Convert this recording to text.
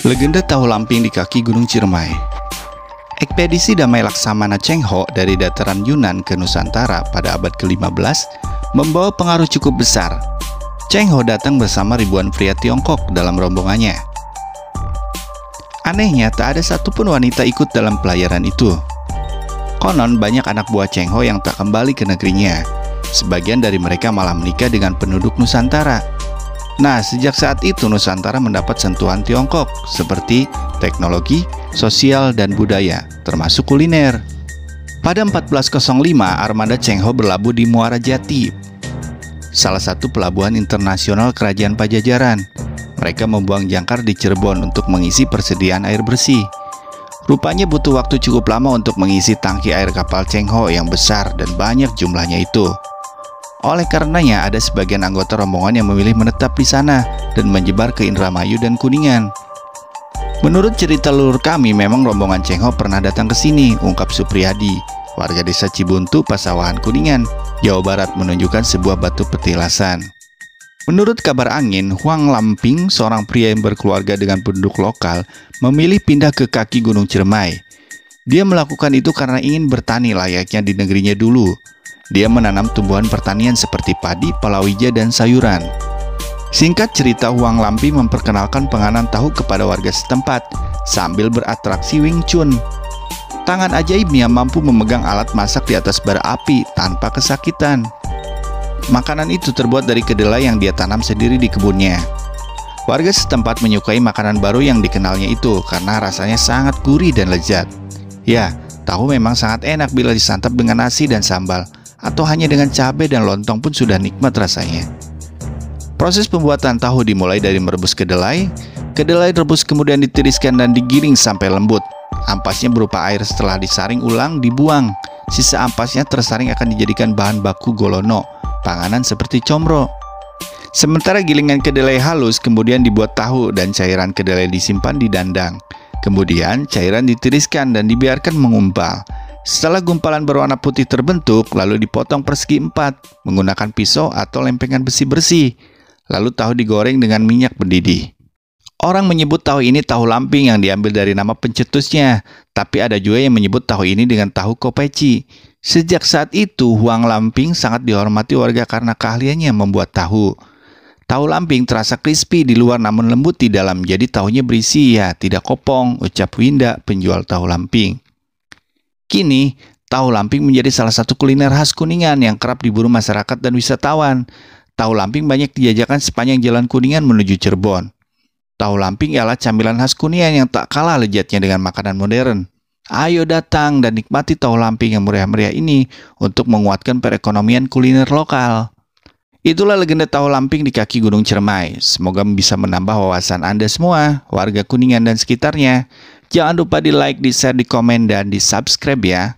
Legenda tahu lamping di kaki Gunung Ciremai. Ekspedisi Damai Laksamana Cheng Ho dari dataran Yunan ke Nusantara pada abad ke-15 membawa pengaruh cukup besar. Cheng Ho datang bersama ribuan pria Tiongkok dalam rombongannya. Anehnya, tak ada satupun wanita ikut dalam pelayaran itu. Konon banyak anak buah Cheng Ho yang tak kembali ke negerinya. Sebagian dari mereka malah menikah dengan penduduk Nusantara. Nah, sejak saat itu Nusantara mendapat sentuhan Tiongkok seperti teknologi, sosial, dan budaya, termasuk kuliner. Pada 1405, armada Cheng Ho berlabuh di Muara Jati, salah satu pelabuhan internasional Kerajaan Pajajaran. Mereka membuang jangkar di Cirebon untuk mengisi persediaan air bersih. Rupanya butuh waktu cukup lama untuk mengisi tangki air kapal Cheng Ho yang besar dan banyak jumlahnya itu. Oleh karenanya, ada sebagian anggota rombongan yang memilih menetap di sana dan menyebar ke Indramayu dan Kuningan. Menurut cerita leluhur kami, memang rombongan Cheng Ho pernah datang ke sini, ungkap Supriyadi, warga desa Cibuntu, Pasawahan, Kuningan, Jawa Barat, menunjukkan sebuah batu petilasan. Menurut kabar angin, Huang Lamping, seorang pria yang berkeluarga dengan penduduk lokal, memilih pindah ke kaki Gunung Ciremai. Dia melakukan itu karena ingin bertani layaknya di negerinya dulu. Dia menanam tumbuhan pertanian seperti padi, palawija, dan sayuran. Singkat cerita, Huang Lamping memperkenalkan penganan tahu kepada warga setempat sambil beratraksi Wing Chun. Tangan ajaibnya mampu memegang alat masak di atas bara api tanpa kesakitan. Makanan itu terbuat dari kedelai yang dia tanam sendiri di kebunnya. Warga setempat menyukai makanan baru yang dikenalnya itu karena rasanya sangat gurih dan lezat. Ya, tahu memang sangat enak bila disantap dengan nasi dan sambal, atau hanya dengan cabai dan lontong pun sudah nikmat rasanya. Proses pembuatan tahu dimulai dari merebus kedelai. Kedelai rebus kemudian ditiriskan dan digiling sampai lembut. Ampasnya berupa air setelah disaring ulang dibuang. Sisa ampasnya tersaring akan dijadikan bahan baku golono, panganan seperti comro. Sementara gilingan kedelai halus kemudian dibuat tahu dan cairan kedelai disimpan di dandang. Kemudian cairan ditiriskan dan dibiarkan mengumpal. Setelah gumpalan berwarna putih terbentuk, lalu dipotong persegi 4 menggunakan pisau atau lempengan besi bersih. Lalu tahu digoreng dengan minyak mendidih. Orang menyebut tahu ini tahu lamping yang diambil dari nama pencetusnya, tapi ada juga yang menyebut tahu ini dengan tahu kopeci. Sejak saat itu, Huang Lamping sangat dihormati warga karena keahliannya membuat tahu. Tahu lamping terasa crispy di luar namun lembut di dalam, jadi tahunya berisi, ya tidak kopong, ucap Winda, penjual tahu lamping. Kini, tahu lamping menjadi salah satu kuliner khas Kuningan yang kerap diburu masyarakat dan wisatawan. Tahu lamping banyak dijajakan sepanjang jalan Kuningan menuju Cirebon. Tahu lamping ialah camilan khas Kuningan yang tak kalah lezatnya dengan makanan modern. Ayo datang dan nikmati tahu lamping yang meriah-meriah ini untuk menguatkan perekonomian kuliner lokal. Itulah legenda tahu lamping di kaki Gunung Ciremai. Semoga bisa menambah wawasan Anda semua, warga Kuningan dan sekitarnya. Jangan lupa di like, di share, di komen, dan di subscribe ya.